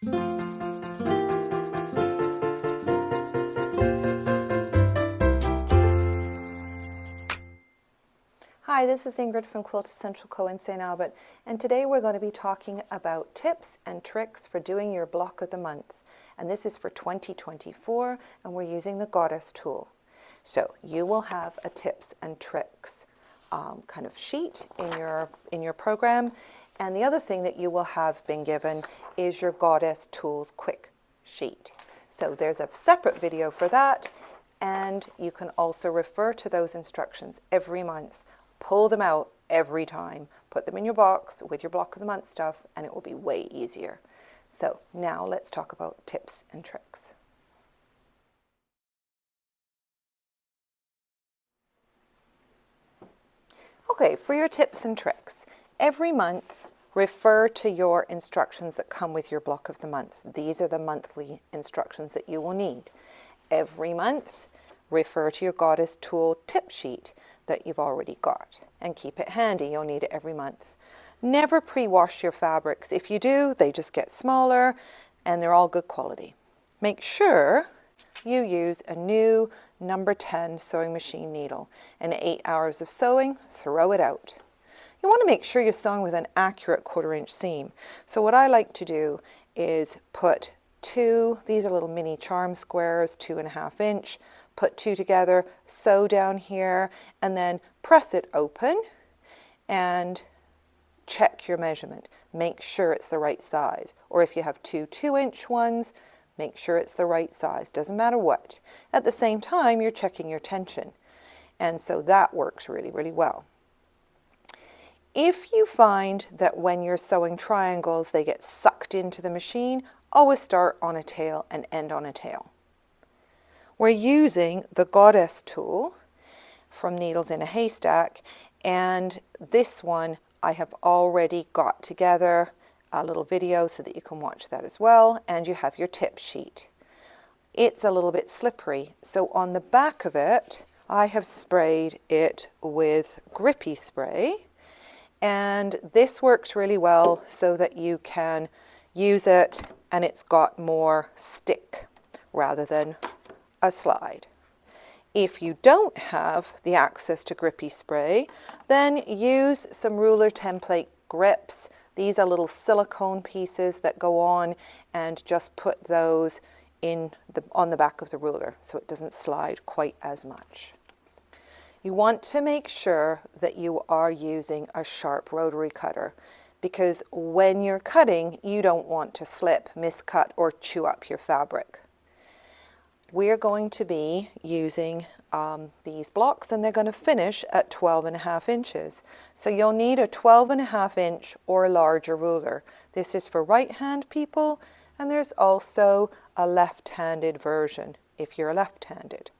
Hi, this is Ingrid from Quiltessential Co in St. Albert, and today we're going to be talking about tips and tricks for doing your block of the month. And this is for 2024, and we're using the Goddess tool. So you will have a tips and tricks kind of sheet in your program, and the other thing that you will have been given is your Goddess tools quick sheet. So there's a separate video for that, and you can also refer to those instructions every month. Pull them out every time, put them in your box with your block of the month stuff, and it will be way easier. So now let's talk about tips and tricks. Okay, for your tips and tricks, every month refer to your instructions that come with your block of the month. These are the monthly instructions that you will need. Every month, refer to your Goddess tool tip sheet that you've already got, and keep it handy. You'll need it every month. Never pre-wash your fabrics. If you do, they just get smaller, and they're all good quality. Make sure you use a new number 10 sewing machine needle. In 8 hours of sewing, throw it out. You want to make sure you're sewing with an accurate 1/4 inch seam. So what I like to do is put these are little mini charm squares, 2.5 inch, put 2 together, sew down here, and then press it open and check your measurement. Make sure it's the right size. Or if you have 2 2-inch ones, make sure it's the right size. Doesn't matter what. At the same time, you're checking your tension. And so that works really, really well. If you find that when you're sewing triangles, they get sucked into the machine, always start on a tail and end on a tail. We're using the Goddess tool from Needles in a Haystack, and this one I have already got together a little video so that you can watch that as well, and you have your tip sheet. It's a little bit slippery, so on the back of it I have sprayed it with Grippy spray, and this works really well so that you can use it and it's got more stick rather than a slide. If you don't have the access to Grippy spray, then use some ruler template grips. These are little silicone pieces that go on, and just put those on the back of the ruler so it doesn't slide quite as much. You want to make sure that you are using a sharp rotary cutter, because when you're cutting, you don't want to slip, miscut, or chew up your fabric. We're going to be using these blocks, and they're going to finish at 12.5 inches. So you'll need a 12.5 inch or larger ruler. This is for right-hand people, and there's also a left-handed version if you're left-handed.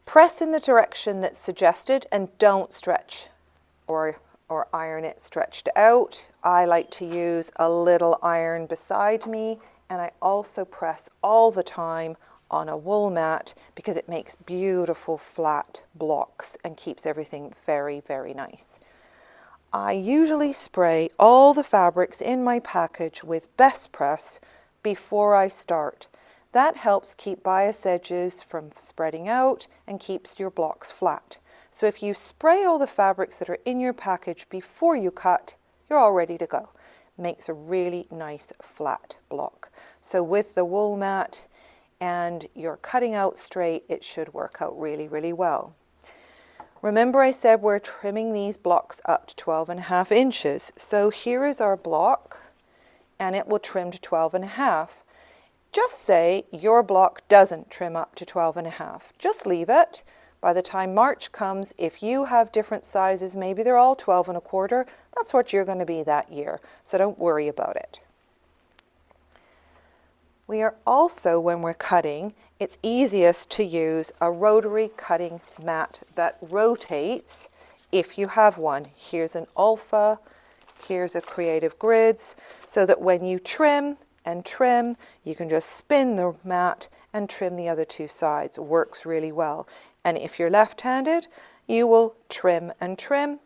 Press in the direction that's suggested, and don't stretch or iron it stretched out. I like to use a little iron beside me, and I also press all the time on a wool mat because it makes beautiful flat blocks and keeps everything very, very nice. I usually spray all the fabrics in my package with Best Press before I start. That helps keep bias edges from spreading out and keeps your blocks flat. So if you spray all the fabrics that are in your package before you cut, you're all ready to go. Makes a really nice flat block. So with the wool mat and you're cutting out straight, it should work out really, really well. Remember I said we're trimming these blocks up to 12.5 inches. So here is our block, and it will trim to 12.5. Just say your block doesn't trim up to 12.5. Just leave it. By the time March comes, if you have different sizes, maybe they're all 12.25, that's what you're going to be that year. So don't worry about it. We are also, when we're cutting, it's easiest to use a rotary cutting mat that rotates if you have one. Here's an Alpha, here's a Creative Grids, so that when you trim and trim, you can just spin the mat and trim the other two sides. It works really well. And if you're left-handed, you will trim and turn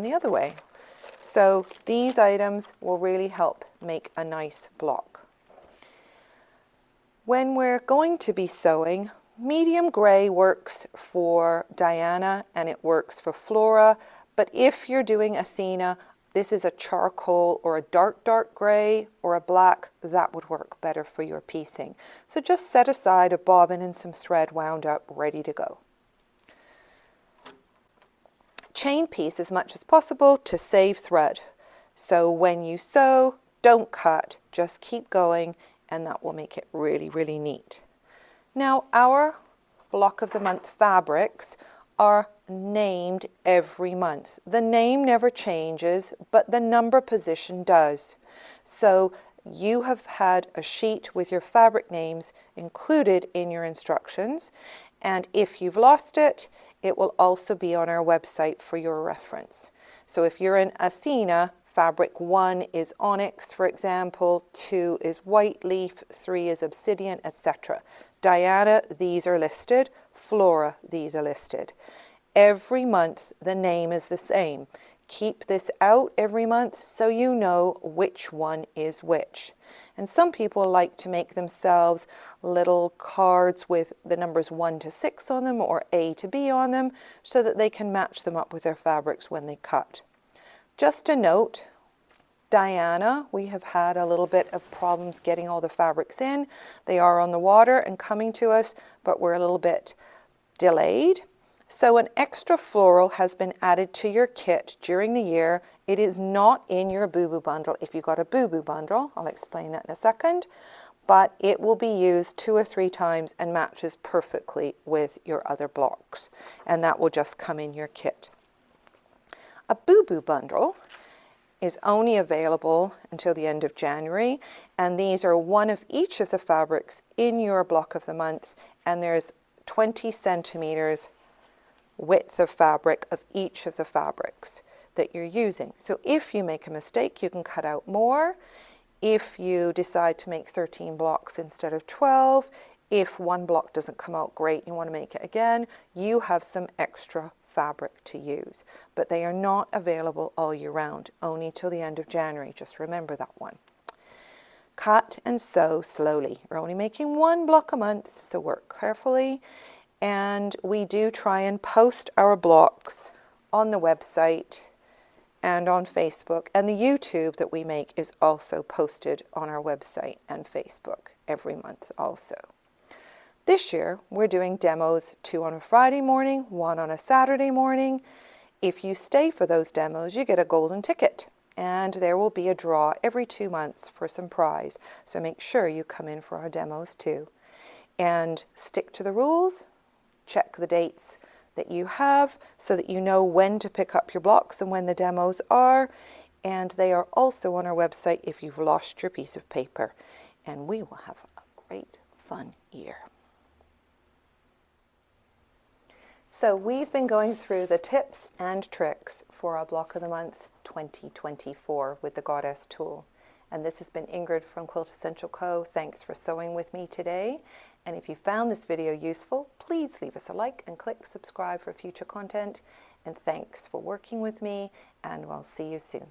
the other way. So these items will really help make a nice block. When we're going to be sewing, medium gray works for Diana and it works for Flora, but if you're doing Athena, this is a charcoal or a dark gray or a black, that would work better for your piecing. So just set aside a bobbin and some thread wound up, ready to go. Chain piece as much as possible to save thread. So when you sew, don't cut, just keep going, and that will make it really, really neat. Now our block of the month fabrics are named every month. The name never changes, but the number position does. So you have had a sheet with your fabric names included in your instructions, and if you've lost it, it will also be on our website for your reference. So if you're in Athena, fabric 1 is onyx, for example, 2 is white leaf, 3 is obsidian, etc. Diana, these are listed. Flora, these are listed. Every month, the name is the same. Keep this out every month so you know which one is which. And some people like to make themselves little cards with the numbers 1 to 6 on them or A to B on them so that they can match them up with their fabrics when they cut. Just a note, Diana, we have had a little bit of problems getting all the fabrics in. They are on the water and coming to us, but we're a little bit delayed. So an extra floral has been added to your kit during the year. It is not in your boo-boo bundle. If you got a boo-boo bundle, I'll explain that in a second, but it will be used 2 or 3 times and matches perfectly with your other blocks. And that will just come in your kit. A boo-boo bundle is only available until the end of January, and these are one of each of the fabrics in your block of the month, and there's 20 centimeters width of fabric of each of the fabrics that you're using. So if you make a mistake, you can cut out more. If you decide to make 13 blocks instead of 12, if one block doesn't come out great and you want to make it again, you have some extra fabric to use. But they are not available all year round, only till the end of January. Just remember that one. Cut and sew slowly. We're only making 1 block a month, so work carefully. And we do try and post our blocks on the website and on Facebook. And the YouTube that we make is also posted on our website and Facebook every month also. This year, we're doing demos, 2 on a Friday morning, 1 on a Saturday morning. If you stay for those demos, you get a golden ticket. And there will be a draw every 2 months for some prize. So make sure you come in for our demos too. And stick to the rules. Check the dates that you have so that you know when to pick up your blocks and when the demos are. And they are also on our website if you've lost your piece of paper. And we will have a great, fun year. So we've been going through the tips and tricks for our Block of the Month 2024 with the Goddess tool. And this has been Ingrid from Quiltessential Co. Thanks for sewing with me today. And if you found this video useful, please leave us a like and click subscribe for future content. And thanks for working with me, and we'll see you soon.